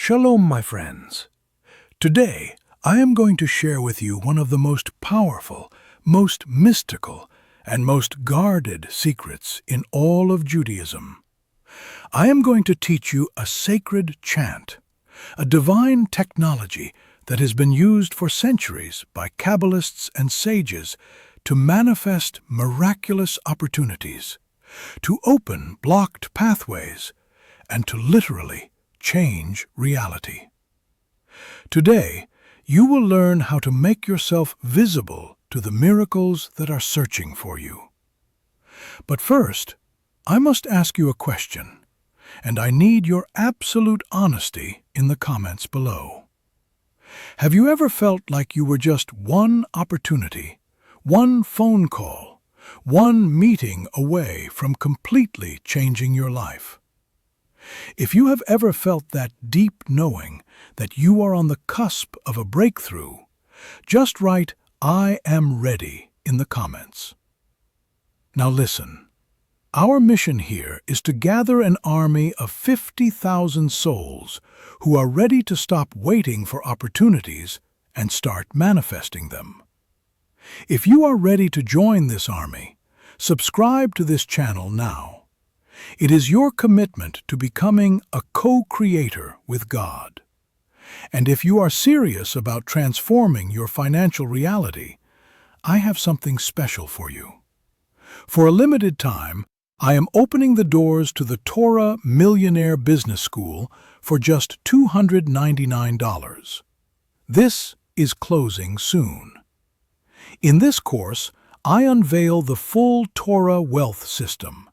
Shalom, my friends. Today, I am going to share with you one of the most powerful, most mystical, and most guarded secrets in all of Judaism. I am going to teach you a sacred chant, a divine technology that has been used for centuries by Kabbalists and sages to manifest miraculous opportunities, to open blocked pathways, and to literally change reality. Today, you will learn how to make yourself visible to the miracles that are searching for you. But first, I must ask you a question, and I need your absolute honesty in the comments below. Have you ever felt like you were just one opportunity, one phone call, one meeting away from completely changing your life? If you have ever felt that deep knowing that you are on the cusp of a breakthrough, just write "I am ready" in the comments. Now listen, our mission here is to gather an army of 50,000 souls who are ready to stop waiting for opportunities and start manifesting them. If you are ready to join this army, subscribe to this channel now. It is your commitment to becoming a co-creator with God. And if you are serious about transforming your financial reality, I have something special for you. For a limited time, I am opening the doors to the Torah Millionaire Business School for just $299. This is closing soon. In this course, I unveil the full Torah wealth system,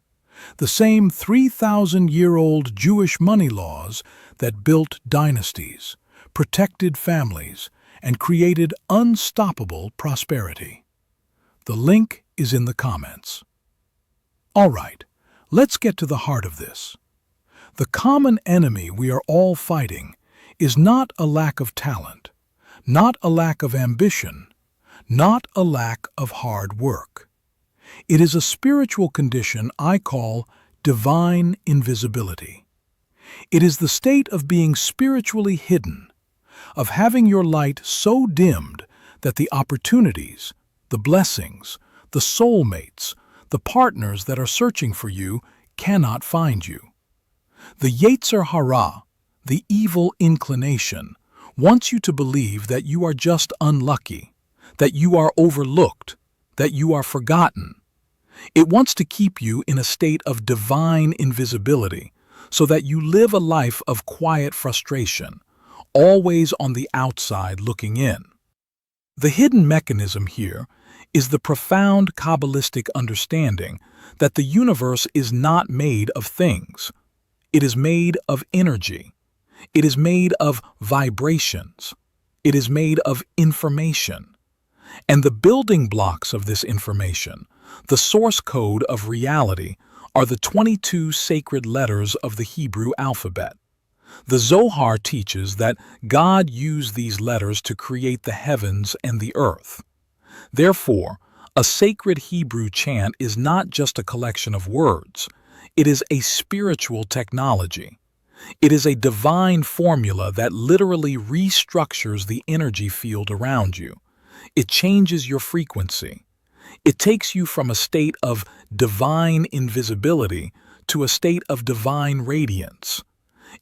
the same 3,000-year-old Jewish money laws that built dynasties, protected families, and created unstoppable prosperity. The link is in the comments. All right, let's get to the heart of this. The common enemy we are all fighting is not a lack of talent, not a lack of ambition, not a lack of hard work. It is a spiritual condition I call divine invisibility. It is the state of being spiritually hidden, of having your light so dimmed that the opportunities, the blessings, the soulmates, the partners that are searching for you cannot find you. The Yetzer Hara, the evil inclination, wants you to believe that you are just unlucky, that you are overlooked, that you are forgotten. It wants to keep you in a state of divine invisibility so that you live a life of quiet frustration, always on the outside looking in. The hidden mechanism here is the profound Kabbalistic understanding that the universe is not made of things. It is made of energy. It is made of vibrations. It is made of information. And the building blocks of this information, the source code of reality, are the 22 sacred letters of the Hebrew alphabet. The Zohar teaches that God used these letters to create the heavens and the earth. Therefore, a sacred Hebrew chant is not just a collection of words. It is a spiritual technology. It is a divine formula that literally restructures the energy field around you. It changes your frequency. It takes you from a state of divine invisibility to a state of divine radiance.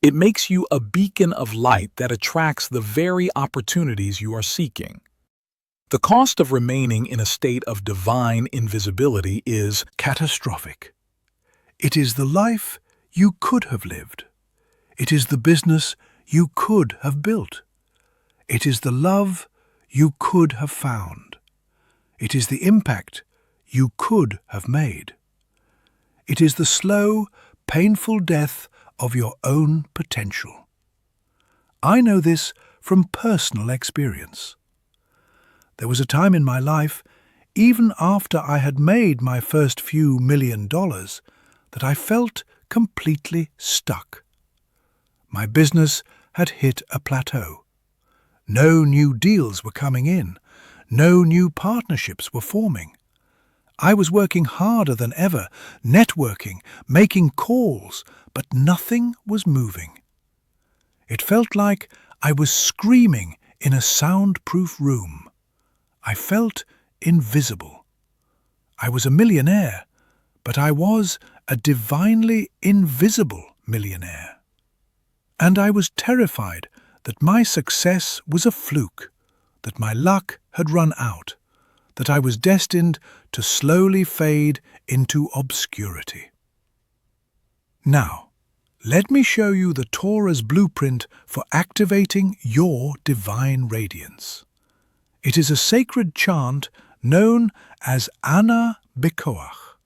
It makes you a beacon of light that attracts the very opportunities you are seeking. The cost of remaining in a state of divine invisibility is catastrophic. It is the life you could have lived. It is the business you could have built. It is the love you could have found. It is the impact you could have made. It is the slow, painful death of your own potential. I know this from personal experience. There was a time in my life, even after I had made my first few $1 million, that I felt completely stuck. My business had hit a plateau. No new deals were coming in. No new partnerships were forming. I was working harder than ever, networking, making calls, but nothing was moving. It felt like I was screaming in a soundproof room. I felt invisible. I was a millionaire, but I was a divinely invisible millionaire. And I was terrified that my success was a fluke, that my luck had run out, that I was destined to slowly fade into obscurity. Now, let me show you the Torah's blueprint for activating your divine radiance. It is a sacred chant known as Ana Bekoach.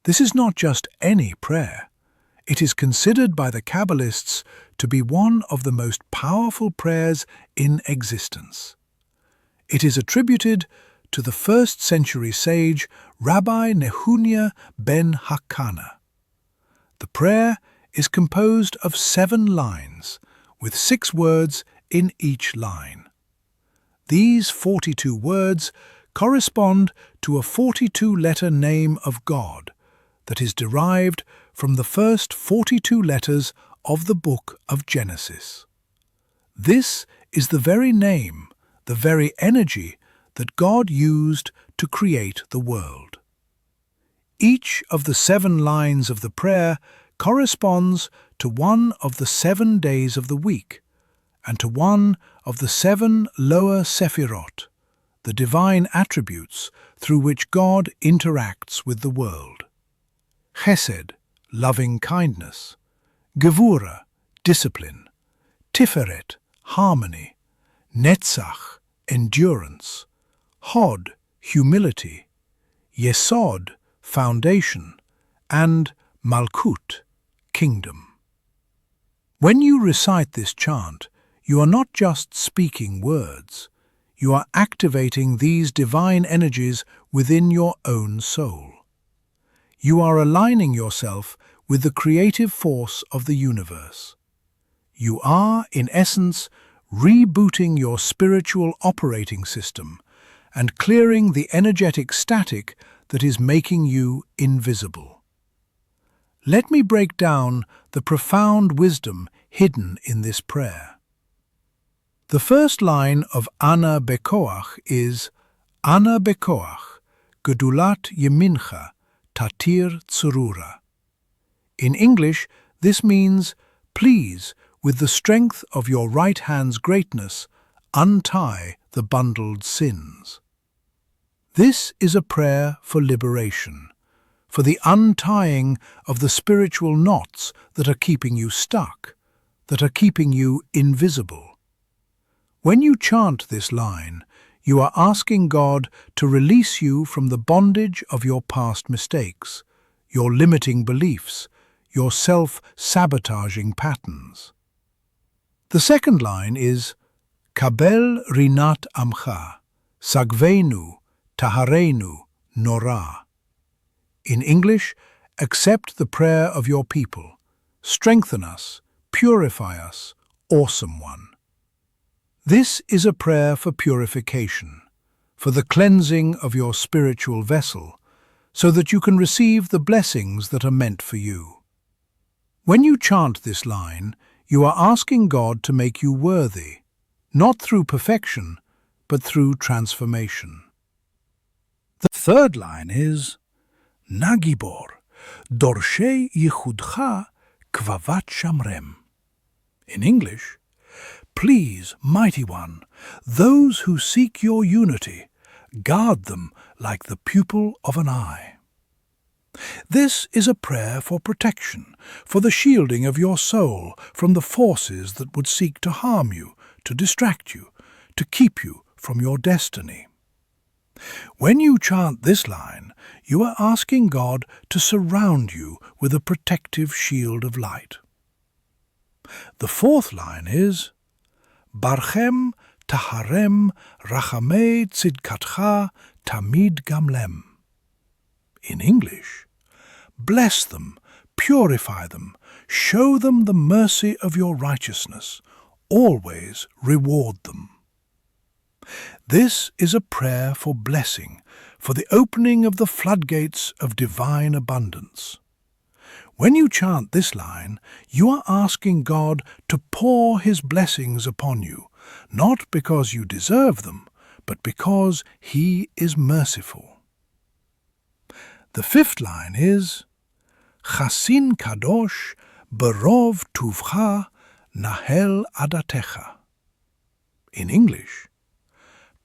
This is not just any prayer. It is considered by the Kabbalists to be one of the most powerful prayers in existence. It is attributed to the 1st century sage Rabbi Nehunia ben Hakana. The prayer is composed of 7 lines, with 6 words in each line. These 42 words correspond to a 42-letter name of God that is derived from the first 42 letters of the book of Genesis. This is the very name, the very energy that God used to create the world. Each of the 7 lines of the prayer corresponds to one of the 7 days of the week and to one of the 7 lower sephirot, the divine attributes through which God interacts with the world. Chesed, loving kindness; Gevura, discipline; Tiferet, harmony; Netzach, endurance; Hod, humility; Yesod, foundation; and Malkut, kingdom. When you recite this chant, you are not just speaking words. You are activating these divine energies within your own soul. You are aligning yourself with the creative force of the universe. You are, in essence, rebooting your spiritual operating system and clearing the energetic static that is making you invisible. Let me break down the profound wisdom hidden in this prayer. The first line of Ana Bekoach is Ana Bekoach, Gedulat Yemincha, Tatir Tzurura. In English, this means, please, with the strength of your right hand's greatness, untie the bundled sins. This is a prayer for liberation, for the untying of the spiritual knots that are keeping you stuck, that are keeping you invisible. When you chant this line, you are asking God to release you from the bondage of your past mistakes, your limiting beliefs, your self-sabotaging patterns. The second line is Kabel rinat amcha, sagvenu, taharenu, norah. In English, accept the prayer of your people. Strengthen us, purify us, awesome one. This is a prayer for purification, for the cleansing of your spiritual vessel, so that you can receive the blessings that are meant for you. When you chant this line, you are asking God to make you worthy, not through perfection, but through transformation. The third line is Nagibor, Dorshei Yichudcha Kvavat Shamrem. In English, please, Mighty One, those who seek your unity, guard them like the pupil of an eye. This is a prayer for protection, for the shielding of your soul from the forces that would seek to harm you, to distract you, to keep you from your destiny. When you chant this line, you are asking God to surround you with a protective shield of light. The fourth line is Barchem taharem rachamei tzidkatcha tamid gamlem. In English, bless them, purify them, show them the mercy of your righteousness, always reward them. This is a prayer for blessing, for the opening of the floodgates of divine abundance. When you chant this line, you are asking God to pour His blessings upon you, not because you deserve them, but because He is merciful. The fifth line is Chasin Kadosh Berov Tuvcha Nahel Adatecha. In English,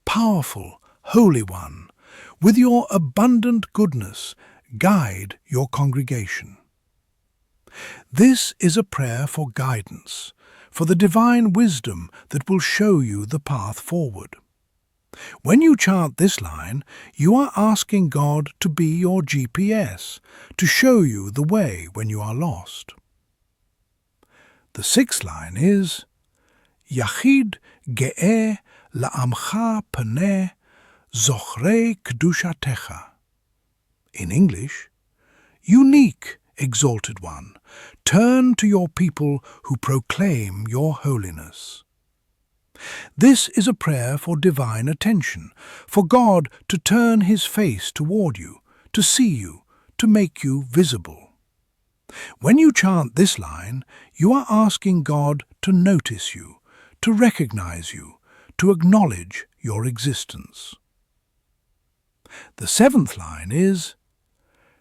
Powerful, Holy One, with your abundant goodness, guide your congregation. This is a prayer for guidance, for the divine wisdom that will show you the path forward. When you chant this line, you are asking God to be your GPS, to show you the way when you are lost. The sixth line is Yachid Ge'eh La'amcha Paneh Zochrei Kedushatecha. In English, Unique, Exalted One, turn to your people who proclaim your holiness. This is a prayer for divine attention, for God to turn His face toward you, to see you, to make you visible. When you chant this line, you are asking God to notice you, to recognize you, to acknowledge your existence. The seventh line is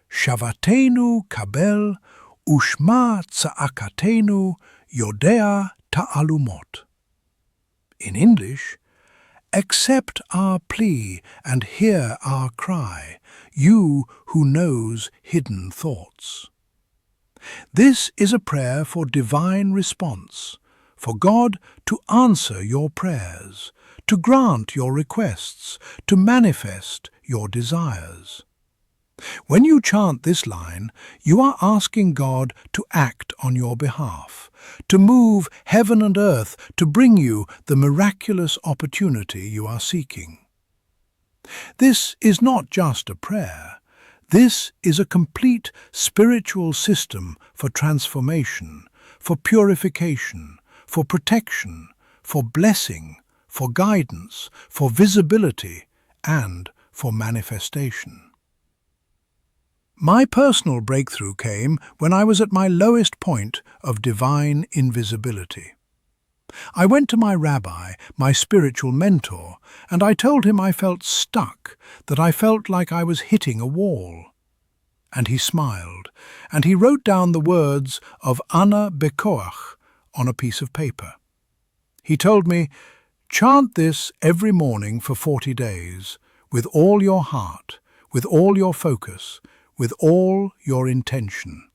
Shavatenu kabel ushma tza'akatenu yodea ta'alumot. In English, accept our plea and hear our cry, you who knows hidden thoughts. This is a prayer for divine response, for God to answer your prayers, to grant your requests, to manifest your desires. When you chant this line, you are asking God to act on your behalf, to move heaven and earth to bring you the miraculous opportunity you are seeking. This is not just a prayer. This is a complete spiritual system for transformation, for purification, for protection, for blessing, for guidance, for visibility, and for manifestation. My personal breakthrough came when I was at my lowest point of divine invisibility. I went to my rabbi, my spiritual mentor, and I told him I felt stuck, that I felt like I was hitting a wall. And he smiled, and he wrote down the words of Ana Bekoach on a piece of paper. He told me, chant this every morning for 40 days, with all your heart, with all your focus, with all your intention,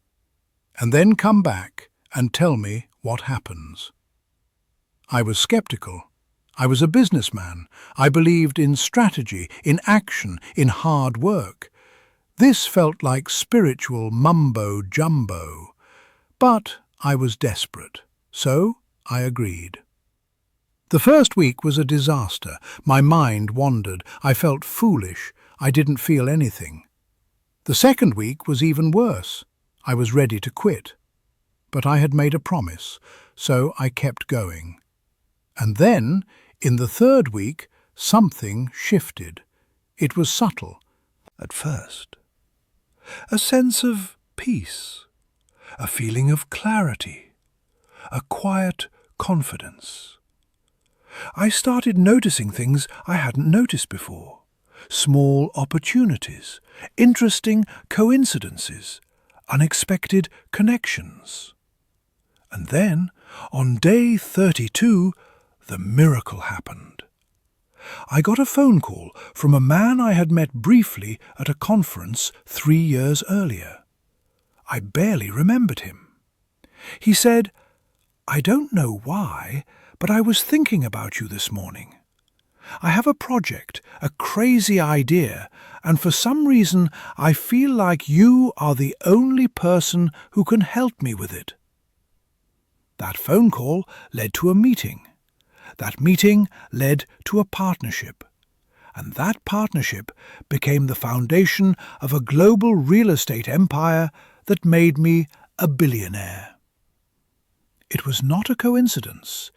and then come back and tell me what happens. I was skeptical. I was a businessman. I believed in strategy, in action, in hard work. This felt like spiritual mumbo-jumbo. But I was desperate, so I agreed. The first week was a disaster. My mind wandered. I felt foolish. I didn't feel anything. The second week was even worse. I was ready to quit. But I had made a promise, so I kept going. And then, in the third week, something shifted. It was subtle, at first. A sense of peace, a feeling of clarity, a quiet confidence. I started noticing things I hadn't noticed before. Small opportunities, interesting coincidences, unexpected connections. And then, on day 32, the miracle happened. I got a phone call from a man I had met briefly at a conference 3 years earlier. I barely remembered him. He said, "I don't know why, but I was thinking about you this morning. I have a project, a crazy idea, and for some reason I feel like you are the only person who can help me with it." That phone call led to a meeting. That meeting led to a partnership. And that partnership became the foundation of a global real estate empire that made me a billionaire. It was not a coincidence.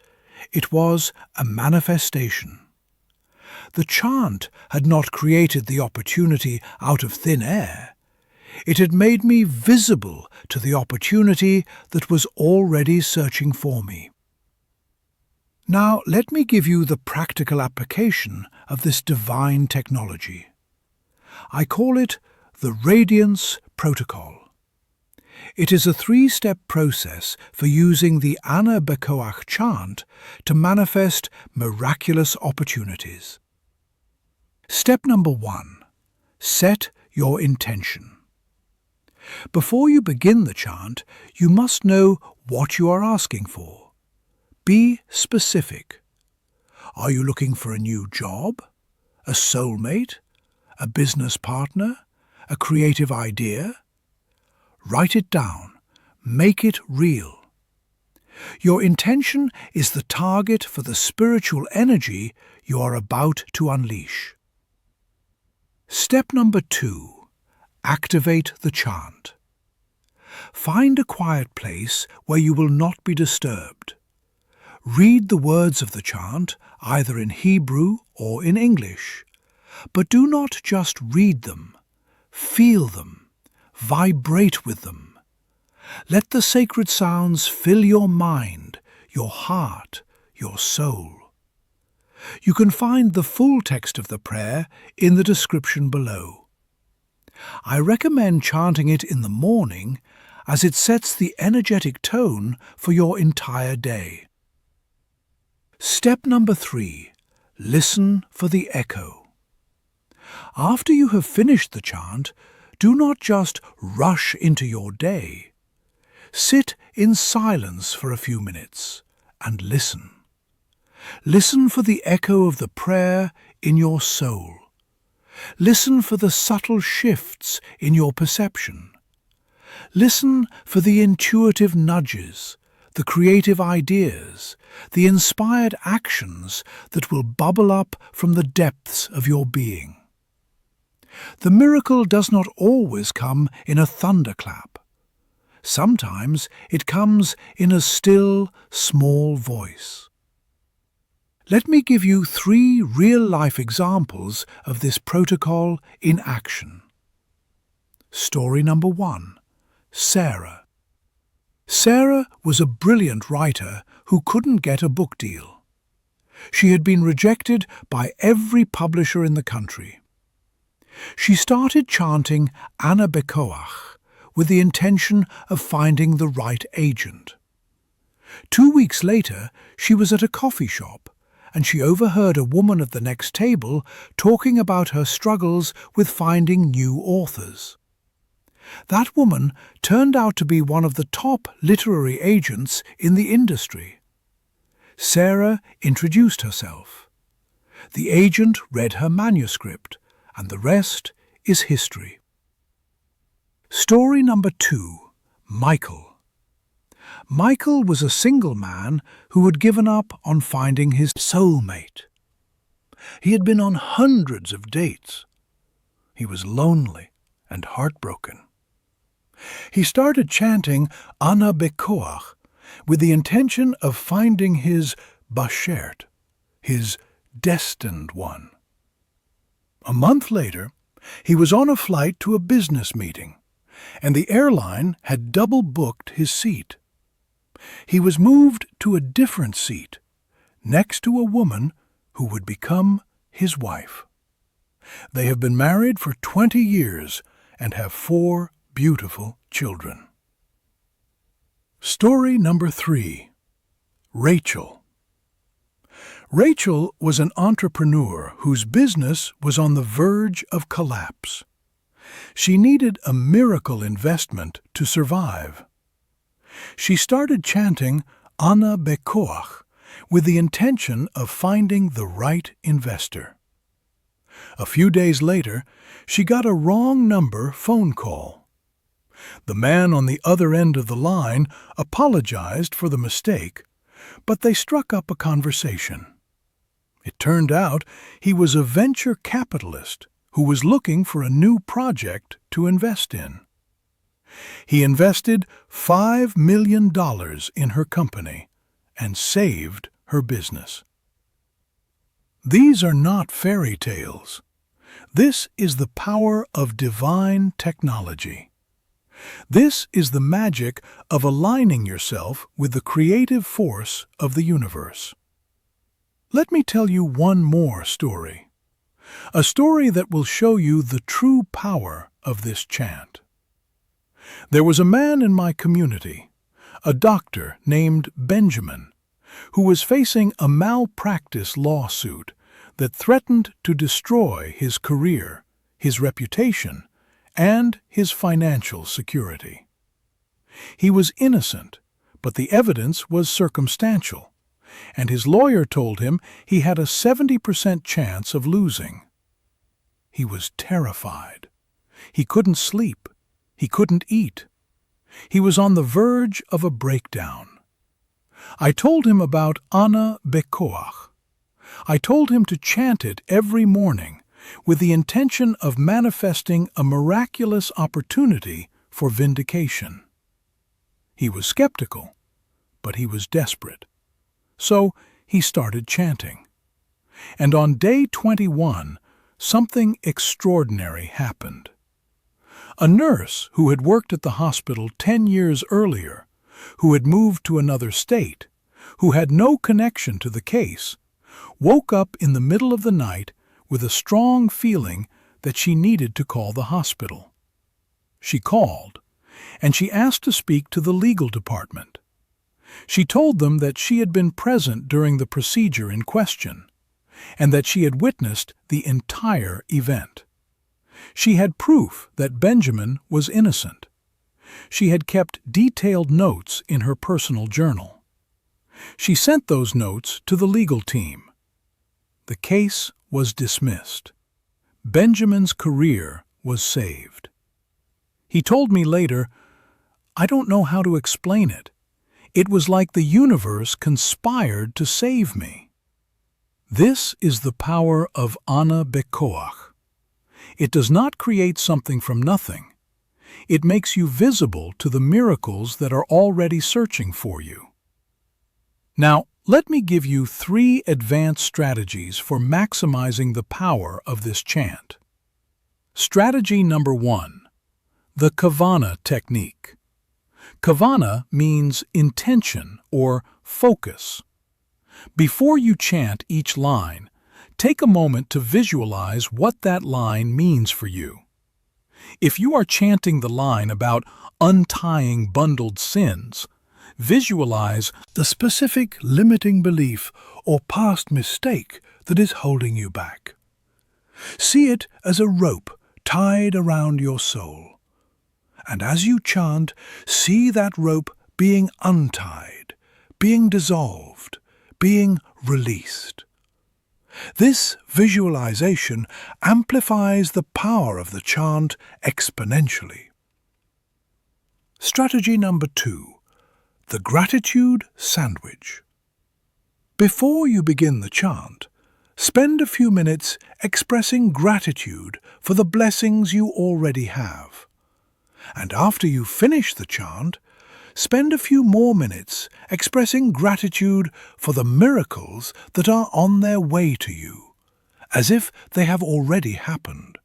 It was a manifestation. The chant had not created the opportunity out of thin air. It had made me visible to the opportunity that was already searching for me. Now, let me give you the practical application of this divine technology. I call it the Radiance Protocol. It is a 3-step process for using the Ana Bekoach chant to manifest miraculous opportunities. Step number 1. Set your intention. Before you begin the chant, you must know what you are asking for. Be specific. Are you looking for a new job? A soulmate? A business partner? A creative idea? Write it down. Make it real. Your intention is the target for the spiritual energy you are about to unleash. Step number 2. Activate the chant. Find a quiet place where you will not be disturbed. Read the words of the chant, either in Hebrew or in English. But do not just read them. Feel them. Vibrate with them. Let the sacred sounds fill your mind, your heart, your soul. You can find the full text of the prayer in the description below. I recommend chanting it in the morning as it sets the energetic tone for your entire day. Step number 3. Listen for the echo. After you have finished the chant, do not just rush into your day. Sit in silence for a few minutes and listen. Listen for the echo of the prayer in your soul. Listen for the subtle shifts in your perception. Listen for the intuitive nudges, the creative ideas, the inspired actions that will bubble up from the depths of your being. The miracle does not always come in a thunderclap. Sometimes it comes in a still, small voice. Let me give you 3 real-life examples of this protocol in action. Story number 1. Sarah. Sarah was a brilliant writer who couldn't get a book deal. She had been rejected by every publisher in the country. She started chanting Ana Bekoach with the intention of finding the right agent. 2 weeks later, she was at a coffee shop and she overheard a woman at the next table talking about her struggles with finding new authors. That woman turned out to be one of the top literary agents in the industry. Sarah introduced herself. The agent read her manuscript, and the rest is history. Story number 2. Michael. Michael was a single man who had given up on finding his soulmate. He had been on hundreds of dates. He was lonely and heartbroken. He started chanting Ana Bekoach with the intention of finding his bashert, his destined one. A month later, he was on a flight to a business meeting, and the airline had double-booked his seat. He was moved to a different seat, next to a woman who would become his wife. They have been married for 20 years and have 4 beautiful children. Story number 3. Rachel. Rachel was an entrepreneur whose business was on the verge of collapse. She needed a miracle investment to survive. She started chanting Ana Bekoach with the intention of finding the right investor. A few days later, she got a wrong number phone call. The man on the other end of the line apologized for the mistake, but they struck up a conversation. It turned out he was a venture capitalist who was looking for a new project to invest in. He invested $5 million in her company and saved her business. These are not fairy tales. This is the power of divine technology. This is the magic of aligning yourself with the creative force of the universe. Let me tell you one more story. A story that will show you the true power of this chant. There was a man in my community, a doctor named Benjamin, who was facing a malpractice lawsuit that threatened to destroy his career, his reputation, and his financial security. He was innocent, but the evidence was circumstantial, and his lawyer told him he had a 70% chance of losing. He was terrified. He couldn't sleep. He couldn't eat. He was on the verge of a breakdown. I told him about Ana Bekoach. I told him to chant it every morning with the intention of manifesting a miraculous opportunity for vindication. He was skeptical, but he was desperate. So he started chanting. And on day 21, something extraordinary happened. A nurse who had worked at the hospital 10 years earlier, who had moved to another state, who had no connection to the case, woke up in the middle of the night with a strong feeling that she needed to call the hospital. She called, and she asked to speak to the legal department. She told them that she had been present during the procedure in question, and that she had witnessed the entire event. She had proof that Benjamin was innocent. She had kept detailed notes in her personal journal. She sent those notes to the legal team. The case was dismissed. Benjamin's career was saved. He told me later, "I don't know how to explain it. It was like the universe conspired to save me." This is the power of Ana Bekoach. It does not create something from nothing. It makes you visible to the miracles that are already searching for you. Now, let me give you 3 advanced strategies for maximizing the power of this chant. Strategy number 1, the Kavanah technique. Kavanah means intention or focus. Before you chant each line, take a moment to visualize what that line means for you. If you are chanting the line about untying bundled sins, visualize the specific limiting belief or past mistake that is holding you back. See it as a rope tied around your soul. And as you chant, see that rope being untied, being dissolved, being released. This visualization amplifies the power of the chant exponentially. Strategy number 2, the gratitude sandwich. Before you begin the chant, spend a few minutes expressing gratitude for the blessings you already have. And after you finish the chant, spend a few more minutes expressing gratitude for the miracles that are on their way to you, as if they have already happened.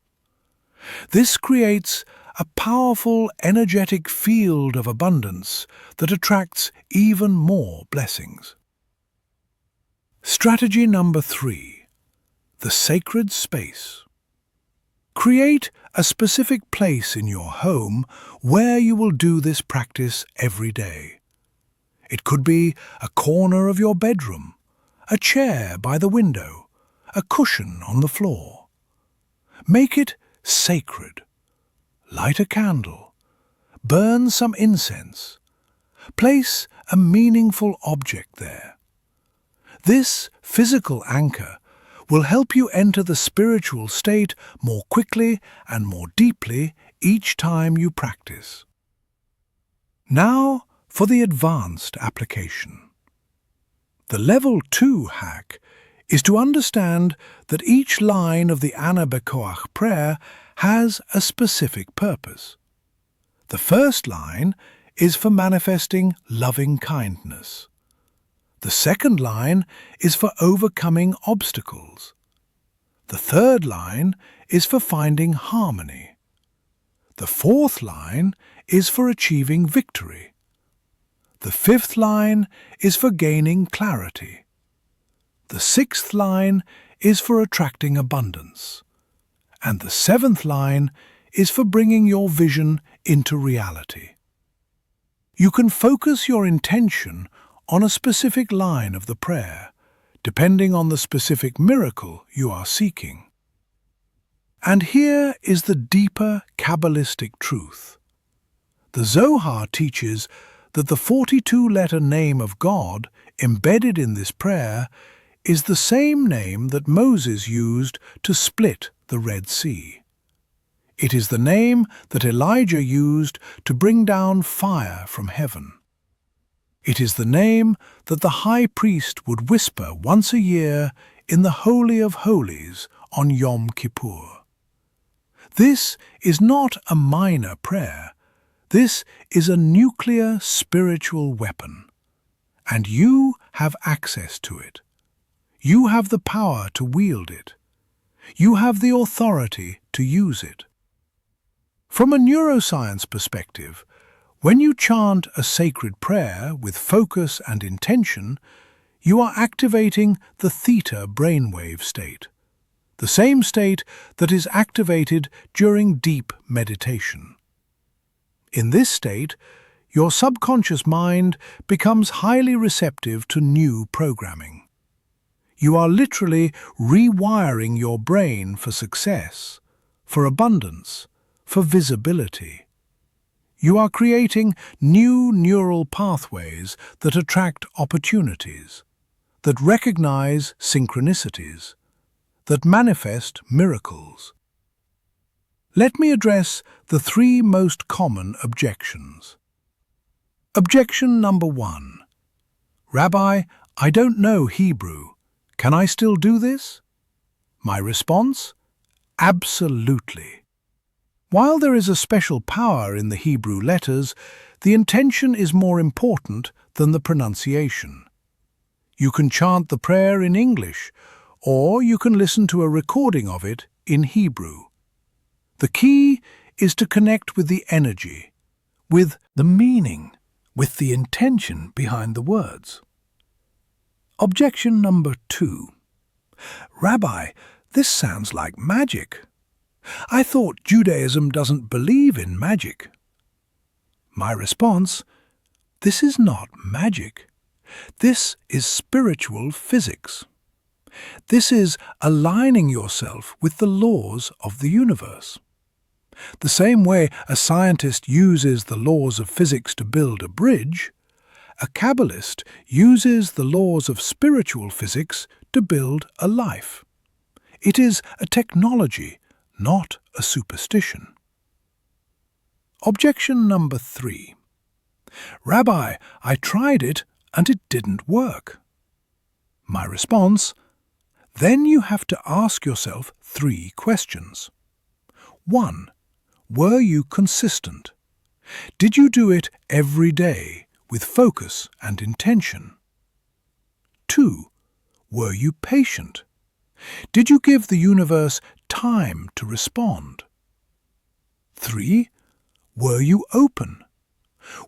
This creates a powerful, energetic field of abundance that attracts even more blessings. Strategy number 3, the sacred space. Create a specific place in your home where you will do this practice every day. It could be a corner of your bedroom, a chair by the window, a cushion on the floor. Make it sacred. Light a candle. Burn some incense. Place a meaningful object there. This physical anchor will help you enter the spiritual state more quickly and more deeply each time you practice. Now for the advanced application. The level 2 hack is to understand that each line of the Ana Bekoach prayer has a specific purpose. The first line is for manifesting loving kindness. The second line is for overcoming obstacles. The third line is for finding harmony. The fourth line is for achieving victory. The fifth line is for gaining clarity. The sixth line is for attracting abundance. And the seventh line is for bringing your vision into reality. You can focus your intention on a specific line of the prayer, depending on the specific miracle you are seeking. And here is the deeper Kabbalistic truth. The Zohar teaches that the 42-letter name of God embedded in this prayer is the same name that Moses used to split the Red Sea. It is the name that Elijah used to bring down fire from heaven. It is the name that the high priest would whisper once a year in the Holy of Holies on Yom Kippur. This is not a minor prayer. This is a nuclear spiritual weapon, and you have access to it. You have the power to wield it. You have the authority to use it. From a neuroscience perspective, when you chant a sacred prayer with focus and intention, you are activating the theta brainwave state, the same state that is activated during deep meditation. In this state, your subconscious mind becomes highly receptive to new programming. You are literally rewiring your brain for success, for abundance, for visibility. You are creating new neural pathways that attract opportunities, that recognize synchronicities, that manifest miracles. Let me address the three most common objections. Objection number 1. Rabbi, I don't know Hebrew. Can I still do this? My response? Absolutely. While there is a special power in the Hebrew letters, the intention is more important than the pronunciation. You can chant the prayer in English, or you can listen to a recording of it in Hebrew. The key is to connect with the energy, with the meaning, with the intention behind the words. Objection number 2. Rabbi, this sounds like magic. I thought Judaism doesn't believe in magic. My response, this is not magic. This is spiritual physics. This is aligning yourself with the laws of the universe. The same way a scientist uses the laws of physics to build a bridge, a Kabbalist uses the laws of spiritual physics to build a life. It is a technology, not a superstition. Objection number 3. Rabbi, I tried it and it didn't work. My response, then you have to ask yourself 3 questions. 1. Were you consistent? Did you do it every day with focus and intention? 2. Were you patient? Did you give the universe time to respond? 3. Were you open?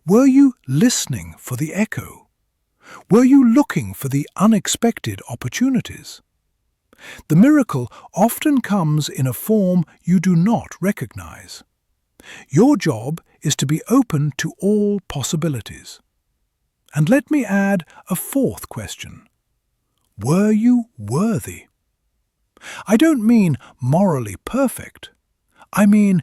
Were you listening for the echo? Were you looking for the unexpected opportunities? The miracle often comes in a form you do not recognize. Your job is to be open to all possibilities. And let me add a 4th question. Were you worthy? I don't mean morally perfect. I mean